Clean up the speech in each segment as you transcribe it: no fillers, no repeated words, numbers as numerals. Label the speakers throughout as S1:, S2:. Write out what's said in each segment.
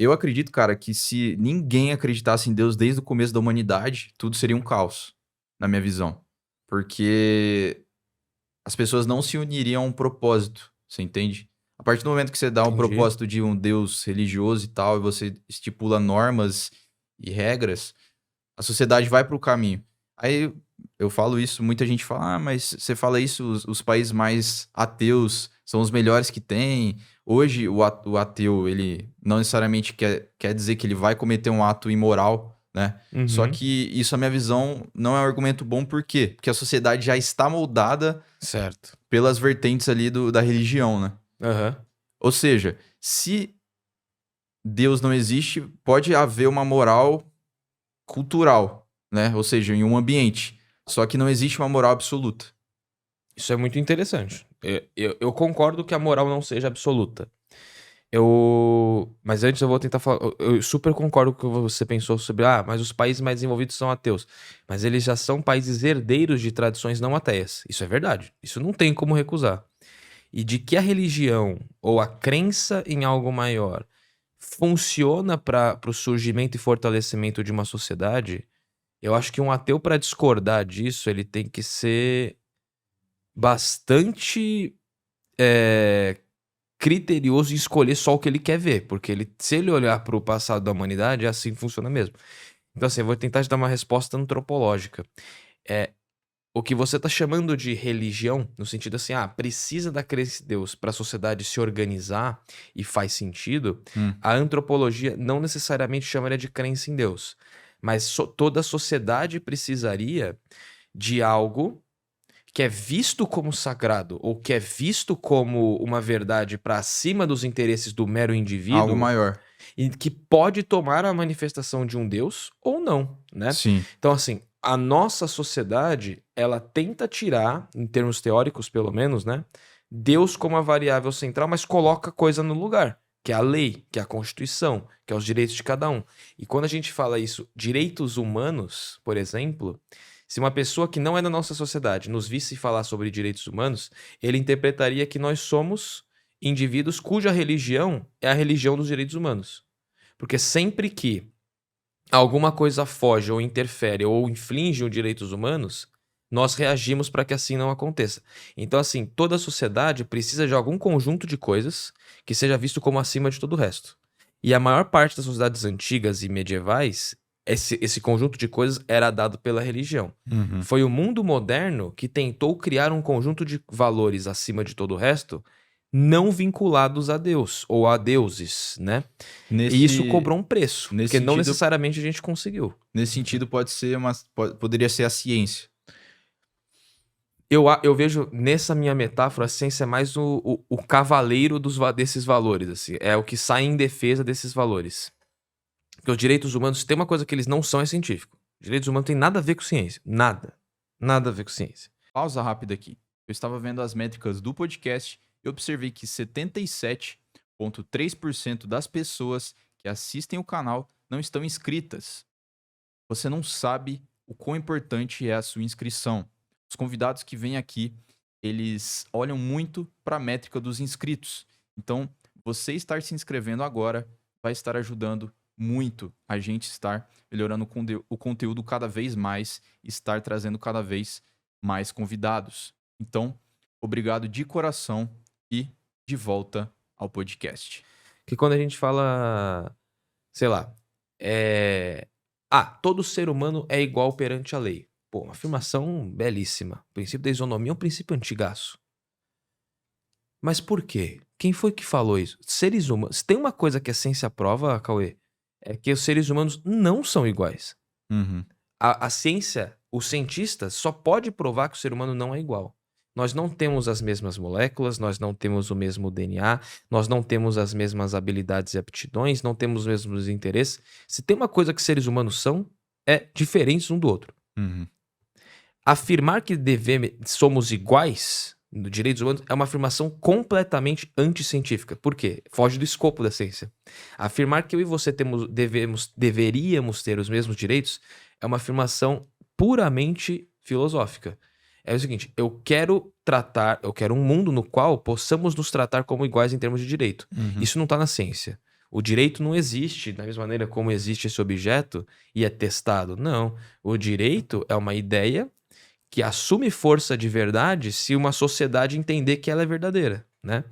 S1: Eu acredito, cara, que se ninguém acreditasse em Deus desde o começo da humanidade, tudo seria um caos, na minha visão. Porque as pessoas não se uniriam a um propósito, você entende? A partir do momento que você dá um
S2: Entendi.
S1: propósito de um Deus religioso e tal, e você estipula normas e regras, a sociedade vai para o caminho. Aí eu falo isso, muita gente fala, mas você fala isso, os países mais ateus são os melhores que tem. Hoje, o ateu, ele não necessariamente quer dizer que ele vai cometer um ato imoral, né? Só
S2: Uhum.
S1: que isso, a minha visão, não é um argumento bom, por quê? Porque a sociedade já está moldada
S2: Certo.
S1: pelas vertentes ali da religião, né?
S2: Aham.
S1: Ou seja, se Deus não existe, pode haver uma moral cultural, né? Ou seja, em um ambiente. Só que não existe uma moral absoluta.
S2: Isso é muito interessante. Eu concordo que a moral não seja absoluta. Mas antes eu vou tentar falar. Eu super concordo com o que você pensou sobre. Ah, mas os países mais desenvolvidos são ateus. Mas eles já são países herdeiros de tradições não ateias. Isso é verdade. Isso não tem como recusar. E de que a religião ou a crença em algo maior funciona para o surgimento e fortalecimento de uma sociedade, eu acho que um ateu, para discordar disso, ele tem que ser bastante criterioso em escolher só o que ele quer ver, porque se ele olhar para o passado da humanidade, é assim que funciona mesmo. Então, assim, eu vou tentar te dar uma resposta antropológica. É, o que você está chamando de religião, no sentido assim, precisa da crença em Deus para a sociedade se organizar e faz sentido,
S1: Hum.
S2: a antropologia não necessariamente chamaria de crença em Deus, mas toda a sociedade precisaria de algo que é visto como sagrado ou que é visto como uma verdade para acima dos interesses do mero
S1: Algo
S2: indivíduo
S1: maior.
S2: e que pode tomar a manifestação de um Deus ou não, né?
S1: Sim.
S2: Então, assim, a nossa sociedade, ela tenta tirar, em termos teóricos pelo menos, né, Deus como a variável central, mas coloca coisa no lugar, que é a lei, que é a Constituição, que é os direitos de cada um. E quando a gente fala isso, direitos humanos, por exemplo, se uma pessoa que não é da nossa sociedade nos visse falar sobre direitos humanos, ele interpretaria que nós somos indivíduos cuja religião é a religião dos direitos humanos. Porque sempre que alguma coisa foge ou interfere ou infringe os direitos humanos, nós reagimos para que assim não aconteça. Então, assim, toda a sociedade precisa de algum conjunto de coisas que seja visto como acima de todo o resto. E a maior parte das sociedades antigas e medievais, esse conjunto de coisas era dado pela religião.
S1: Uhum.
S2: Foi o mundo moderno que tentou criar um conjunto de valores acima de todo o resto, não vinculados a Deus ou a deuses, né? E isso
S1: Nesse,
S2: cobrou um preço,
S1: nesse
S2: porque não
S1: sentido,
S2: necessariamente a gente conseguiu.
S1: nesse sentido poderia ser a ciência.
S2: Eu vejo nessa minha metáfora, a ciência é mais o cavaleiro desses valores, assim. É o que sai em defesa desses valores. Porque os direitos humanos, tem uma coisa que eles não são, é científico. Direitos humanos tem nada a ver com ciência. Nada. Nada a ver com ciência.
S1: Pausa rápida aqui. Eu estava vendo as métricas do podcast e observei que 77,3% das pessoas que assistem o canal não estão inscritas. Você não sabe o quão importante é a sua inscrição. Os convidados que vêm aqui, eles olham muito para a métrica dos inscritos. Então, você estar se inscrevendo agora vai estar ajudando muito a gente estar melhorando o conteúdo cada vez mais, estar trazendo cada vez mais convidados. Então, obrigado de coração e de volta ao podcast.
S2: Que quando a gente fala, sei lá, todo ser humano é igual perante a lei. Pô, uma afirmação belíssima. O princípio da isonomia é um princípio antigaço. Mas por quê? Quem foi que falou isso? Seres humanos. Se tem uma coisa que a ciência prova, Cauê, é que os seres humanos não são iguais.
S1: Uhum.
S2: A ciência, o cientista, só pode provar que o ser humano não é igual. Nós não temos as mesmas moléculas, nós não temos o mesmo DNA, nós não temos as mesmas habilidades e aptidões, não temos os mesmos interesses. Se tem uma coisa que seres humanos são, é diferentes um do outro.
S1: Uhum.
S2: Afirmar que somos iguais no direitos humanos é uma afirmação completamente anticientífica. Por quê? Foge do escopo da ciência. Afirmar que eu e você deveríamos ter os mesmos direitos é uma afirmação puramente filosófica. É o seguinte, eu quero um mundo no qual possamos nos tratar como iguais em termos de direito.
S1: Uhum.
S2: Isso não está na ciência. O direito não existe da mesma maneira como existe esse objeto e é testado. Não. O direito é uma ideia que assume força de verdade se uma sociedade entender que ela é verdadeira, né?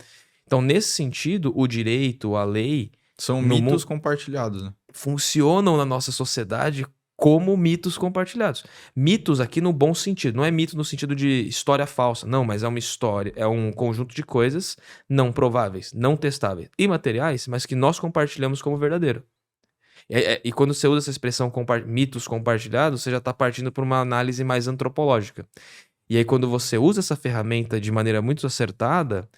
S2: Então, nesse sentido, o direito, a lei,
S1: São
S2: no
S1: mitos
S2: mundo
S1: compartilhados, né?
S2: funcionam na nossa sociedade como mitos compartilhados. Mitos aqui no bom sentido, não é mito no sentido de história falsa, não, mas é uma história, é um conjunto de coisas não prováveis, não testáveis, imateriais, mas que nós compartilhamos como verdadeiro. E quando você usa essa expressão mitos compartilhados, você já está partindo por uma análise mais antropológica. E aí, quando você usa essa ferramenta de maneira muito acertada,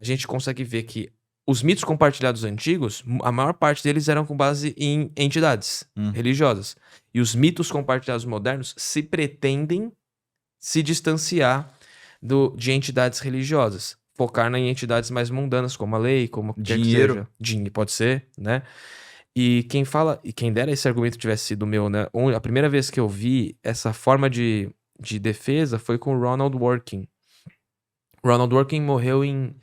S2: a gente consegue ver que os mitos compartilhados antigos, a maior parte deles eram com base em entidades religiosas. E os mitos compartilhados modernos se pretendem se distanciar de entidades religiosas. Focar em entidades mais mundanas, como a lei, como
S1: Dinheiro.
S2: Dinheiro pode ser, né? E quem dera esse argumento tivesse sido meu, né? A primeira vez que eu vi essa forma de defesa foi com o Ronald Dworkin. Ronald Dworkin morreu em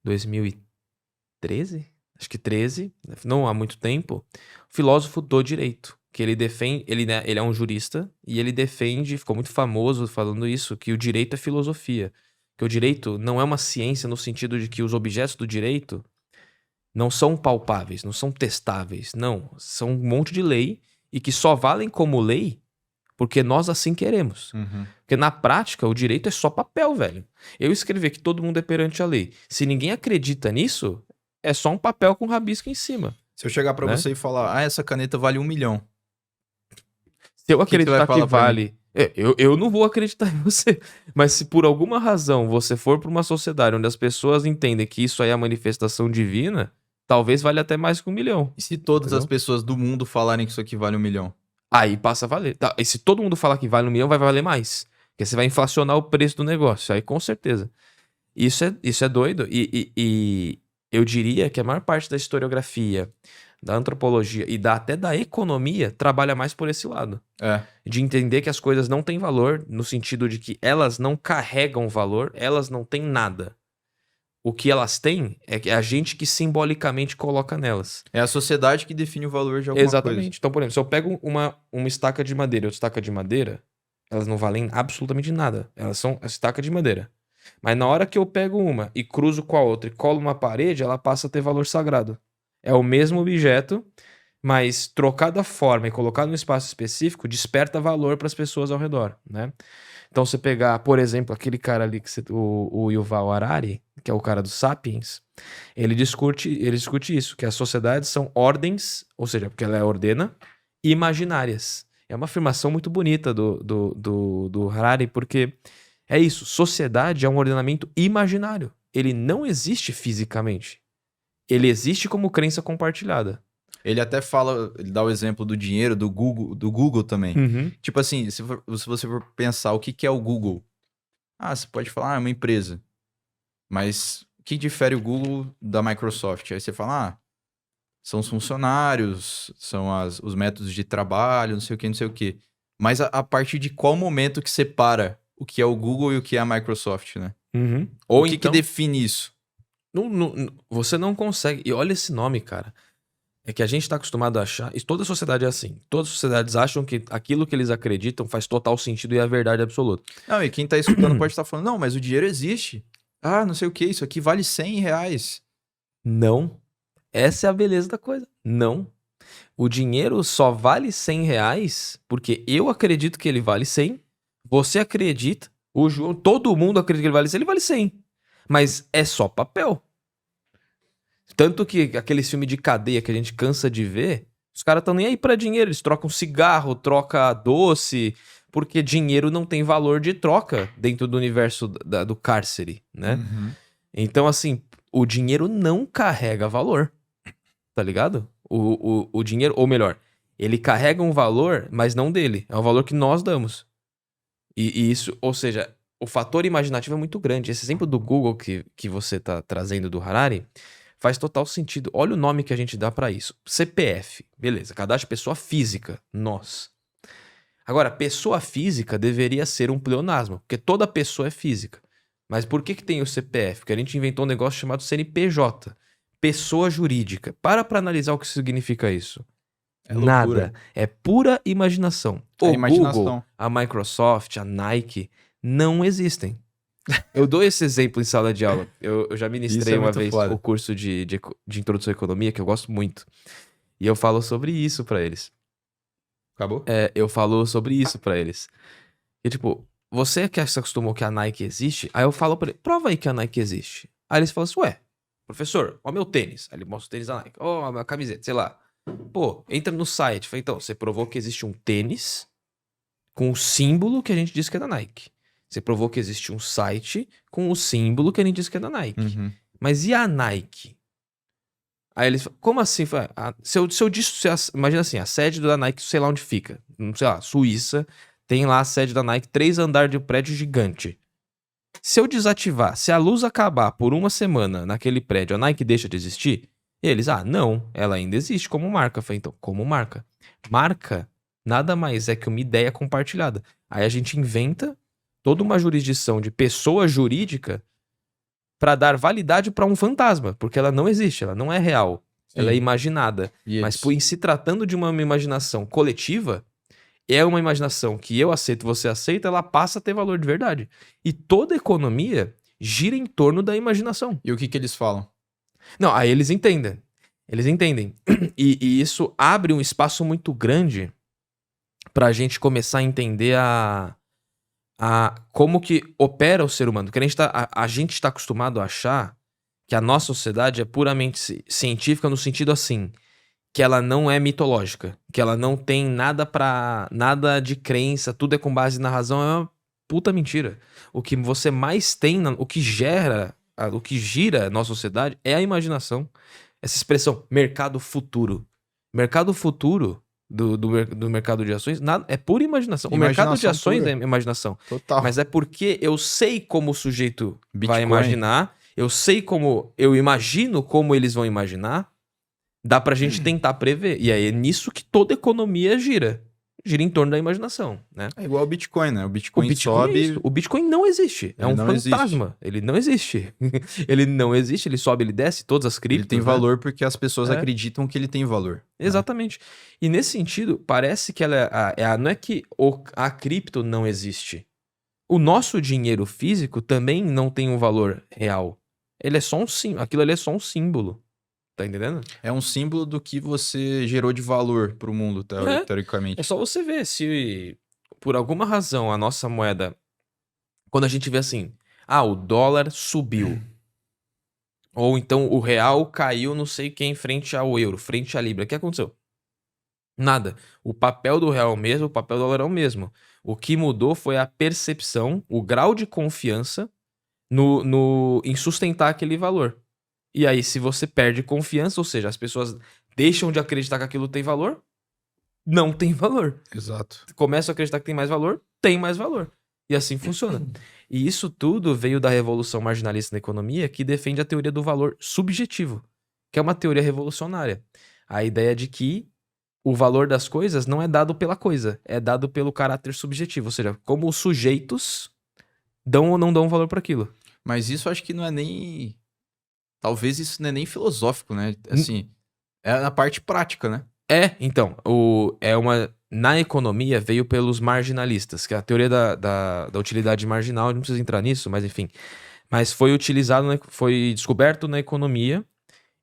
S2: 2013? Acho que 13, não há muito tempo. Filósofo do direito, que ele defende, ele é um jurista e ele defende, ficou muito famoso falando isso, que o direito é filosofia. Que o direito não é uma ciência no sentido de que os objetos do direito não são palpáveis, não são testáveis, não. São um monte de lei e que só valem como lei porque nós assim queremos. Porque na prática o direito é só papel, velho. Eu escrever que todo mundo é perante a lei. Se ninguém acredita nisso, é só um papel com rabisco em cima.
S1: Se eu chegar pra
S2: Né?
S1: você e falar, essa caneta vale 1 milhão.
S2: Se eu
S1: que
S2: acreditar
S1: vai
S2: que
S1: falar pra
S2: vale... Eu não vou acreditar em você. Mas se por alguma razão você for pra uma sociedade onde as pessoas entendem que isso aí é a manifestação divina, talvez valha até mais que 1 milhão.
S1: E se todas
S2: Entendeu?
S1: as pessoas do mundo falarem que isso aqui vale 1 milhão?
S2: Aí passa a valer. Tá, e se todo mundo falar que vale 1 milhão, vai valer mais. Porque você vai inflacionar o preço do negócio. Aí com certeza. Isso é doido. E eu diria que a maior parte da historiografia, da antropologia e até da economia trabalha mais por esse lado. De entender que as coisas não têm valor, no sentido de que elas não carregam valor, elas não têm nada. O que elas têm é a gente que simbolicamente coloca nelas.
S1: É a sociedade que define o valor de alguma
S2: Exatamente.
S1: coisa.
S2: Então, por exemplo, se eu pego uma estaca de madeira e outra estaca de madeira, elas não valem absolutamente nada. Elas são a estaca de madeira. Mas na hora que eu pego uma e cruzo com a outra e colo uma parede, ela passa a ter valor sagrado. É o mesmo objeto, mas trocado a forma e colocado num espaço específico, desperta valor para as pessoas ao redor, né? Então, você pegar, por exemplo, aquele cara ali, o Yuval Harari, que é o cara dos Sapiens, ele discute isso, que as sociedades são ordens, ou seja, porque ela ordena, imaginárias. É uma afirmação muito bonita do Harari, porque é isso, sociedade é um ordenamento imaginário. Ele não existe fisicamente. Ele existe como crença compartilhada.
S1: Ele até fala, ele dá o exemplo do dinheiro, do Google também. Tipo assim, se você for pensar o que é o Google, você pode falar, é uma empresa. Mas o que difere o Google da Microsoft? Aí você fala, são os funcionários, são os métodos de trabalho, não sei o que, não sei o que. Mas a partir de qual momento que separa o que é o Google e o que é a Microsoft, né?
S2: Ou
S1: o que
S2: então,
S1: que define isso?
S2: você não consegue. E olha esse nome, cara. É que a gente tá acostumado a achar. E toda sociedade é assim. Todas as sociedades acham que aquilo que eles acreditam faz total sentido e é a verdade absoluta.
S1: Não, e quem tá escutando pode estar falando, não, mas o dinheiro existe. Não sei o que, isso aqui vale 100 reais.
S2: Não. Essa é a beleza da coisa. Não. O dinheiro só vale 100 reais porque eu acredito que ele vale 100. Você acredita. O João, todo mundo acredita que ele vale 100. Ele vale 100. Mas é só papel. Tanto que aqueles filmes de cadeia que a gente cansa de ver, os caras estão nem aí pra dinheiro. Eles trocam cigarro, trocam doce, porque dinheiro não tem valor de troca dentro do universo do cárcere, né? Então, assim, o dinheiro não carrega valor, tá ligado? O dinheiro, ou melhor, ele carrega um valor, mas não dele. É um valor que nós damos. E isso, ou seja, o fator imaginativo é muito grande. Esse exemplo do Google que você tá trazendo do Harari faz total sentido. Olha o nome que a gente dá pra isso. CPF. Beleza, cadastro de pessoa física. Nós. Agora, pessoa física deveria ser um pleonasmo, porque toda pessoa é física. Mas por que tem o CPF? Porque a gente inventou um negócio chamado CNPJ. pessoa jurídica. Para analisar o que significa isso.
S1: É loucura.
S2: Nada. É pura imaginação.
S1: É
S2: O
S1: imaginação.
S2: Google, a Microsoft, a Nike não existem. Eu dou esse exemplo em sala de aula. Eu já ministrei
S1: Isso é
S2: uma
S1: muito
S2: vez
S1: foda.
S2: o curso de introdução à economia, que eu gosto muito. E eu falo sobre isso pra eles.
S1: Acabou?
S2: Eu falo sobre isso pra eles. E tipo, você que se acostumou que a Nike existe, aí eu falo pra ele, prova aí que a Nike existe. Aí eles falam assim, ué, professor, ó meu tênis. Aí ele mostra o tênis da Nike. Ó a minha camiseta, sei lá. Pô, entra no site. Fala, então, você provou que existe um tênis com o símbolo que a gente diz que é da Nike. Você provou que existe um site com o símbolo que a gente diz que é da Nike.
S1: Uhum.
S2: Mas e a Nike? Aí eles falam, como assim? Se eu imagina assim, a sede da Nike, sei lá onde fica. Sei lá, Suíça, tem lá a sede da Nike, 3 andares de um prédio gigante. Se eu desativar, se a luz acabar por uma semana naquele prédio, a Nike deixa de existir? E eles, não, ela ainda existe como marca. Eu falei, então, como marca? Marca nada mais é que uma ideia compartilhada. Aí a gente inventa toda uma jurisdição de pessoa jurídica para dar validade para um fantasma, porque ela não existe, ela não é real, ela é
S1: Sim.
S2: imaginada.
S1: E
S2: Mas
S1: eles?
S2: em se tratando de uma imaginação coletiva, é uma imaginação que eu aceito, você aceita, ela passa a ter valor de verdade. E toda economia gira em torno da imaginação.
S1: E o que eles falam?
S2: Não, aí eles entendem. Eles entendem. E isso abre um espaço muito grande pra gente começar a entender como que opera o ser humano. Porque a gente está acostumado a achar que a nossa sociedade é puramente científica no sentido assim, que ela não é mitológica, que ela não tem nada de crença, tudo é com base na razão, é uma puta mentira. O que você mais tem, o que gira a nossa sociedade é a imaginação. Essa expressão mercado futuro. Mercado futuro do mercado de ações é pura imaginação. O mercado de
S1: Imaginação
S2: ações
S1: pura.
S2: é imaginação.
S1: Total.
S2: Mas é porque eu sei como o sujeito vai
S1: Bitcoin.
S2: imaginar, eu imagino como eles vão imaginar, dá pra gente tentar prever. E aí é nisso que toda economia gira. Gira em torno da imaginação, né?
S1: É igual o Bitcoin, né? O
S2: O
S1: Bitcoin
S2: Bitcoin é
S1: sobe.
S2: isso. O Bitcoin não existe. É
S1: Ele
S2: um
S1: não existe.
S2: fantasma. Ele não existe. Ele não existe, ele sobe, ele desce, todas as criptos.
S1: Ele tem
S2: né?
S1: valor porque as pessoas
S2: É.
S1: acreditam que ele tem valor. né?
S2: Exatamente. E nesse sentido, parece que ela não é que a cripto não existe. O nosso dinheiro físico também não tem um valor real. Ele é só um símbolo. Aquilo ali é só um símbolo. Tá entendendo?
S1: É um símbolo do que você gerou de valor pro mundo,
S2: É.
S1: teoricamente.
S2: É só você ver se por alguma razão a nossa moeda, quando a gente vê assim, o dólar subiu. Ou então o real caiu não sei quem frente ao euro, frente à libra. O que aconteceu? Nada. O papel do real é o mesmo, o papel do dólar é o mesmo. O que mudou foi a percepção, o grau de confiança em sustentar aquele valor. E aí, se você perde confiança, ou seja, as pessoas deixam de acreditar que aquilo tem valor, não tem valor.
S1: Exato.
S2: Começam a acreditar que tem mais valor, tem mais valor. E assim funciona. E isso tudo veio da revolução marginalista na economia, que defende a teoria do valor subjetivo, que é uma teoria revolucionária. A ideia de que o valor das coisas não é dado pela coisa, é dado pelo caráter subjetivo, ou seja, como os sujeitos dão ou não dão valor para aquilo.
S1: Mas isso acho que não é nem. Talvez isso não é nem filosófico, né? Assim, é na parte prática, né?
S2: Então, na economia veio pelos marginalistas, que é a teoria da utilidade marginal, não precisa entrar nisso, mas enfim. Mas foi utilizado, foi descoberto na economia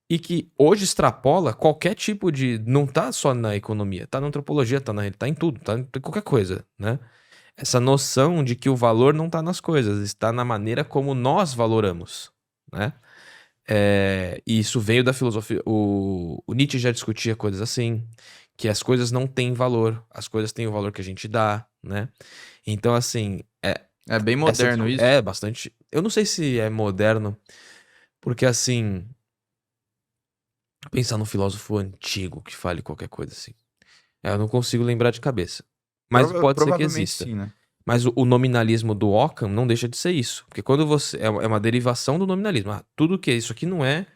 S2: e que hoje extrapola qualquer tipo de. Não tá só na economia, tá na antropologia, tá em tudo, tá em qualquer coisa, né? Essa noção de que o valor não tá nas coisas, está na maneira como nós valoramos, né? E isso veio da filosofia. O Nietzsche já discutia coisas assim, que as coisas não têm valor, as coisas têm o valor que a gente dá, né? Então, assim.
S1: É bem moderno isso.
S2: É bastante. Eu não sei se é moderno, porque assim. Pensar num filósofo antigo que fale qualquer coisa assim. Eu não consigo lembrar de cabeça. Mas pode ser que
S1: Provavelmente
S2: exista.
S1: sim, né?
S2: Mas o nominalismo do Ockham não deixa de ser isso. Porque quando você. É uma derivação do nominalismo. Tudo que é isso aqui não é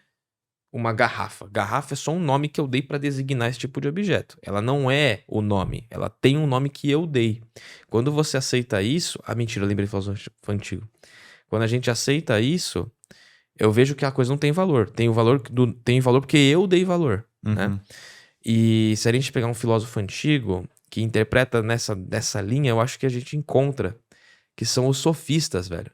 S2: uma garrafa. Garrafa é só um nome que eu dei para designar esse tipo de objeto. Ela não é o nome. Ela tem um nome que eu dei. Quando você aceita isso. Mentira, eu lembrei de filósofo antigo. Quando a gente aceita isso. eu vejo que a coisa não tem valor. Tem valor porque eu dei valor, né?
S1: Uhum.
S2: E se a gente pegar um filósofo antigo que interpreta nessa linha, eu acho que a gente encontra, que são os sofistas, velho.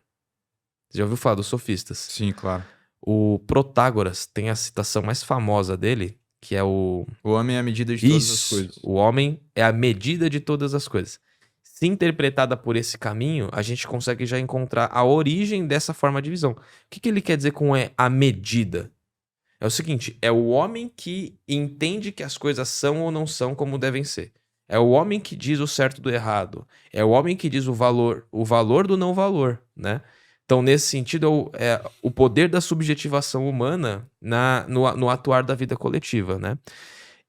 S2: Você já ouviu falar dos sofistas?
S1: Sim, claro.
S2: O Protágoras tem a citação mais famosa dele, que é o...
S1: O homem é a medida de todas as
S2: Isso,
S1: coisas.
S2: o homem é a medida de todas as coisas. Se interpretada por esse caminho, a gente consegue já encontrar a origem dessa forma de visão. O que ele quer dizer com a medida? É o seguinte, é o homem que entende que as coisas são ou não são como devem ser. É o homem que diz o certo do errado. É o homem que diz o valor do não valor, né? Então, nesse sentido, é o poder da subjetivação humana no atuar da vida coletiva, né?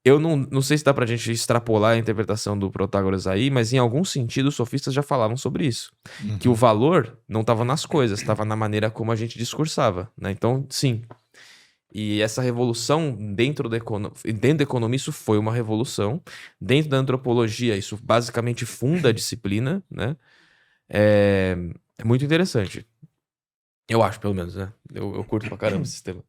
S2: Eu não sei se dá pra gente extrapolar a interpretação do Protágoras aí, mas em algum sentido os sofistas já falavam sobre isso. Que o valor não estava nas coisas, estava na maneira como a gente discursava, né? Então, sim. E essa revolução dentro da economia, isso foi uma revolução. Dentro da antropologia, isso basicamente funda a disciplina, né? É muito interessante. Eu acho, pelo menos, né? Eu curto pra caramba esse sistema.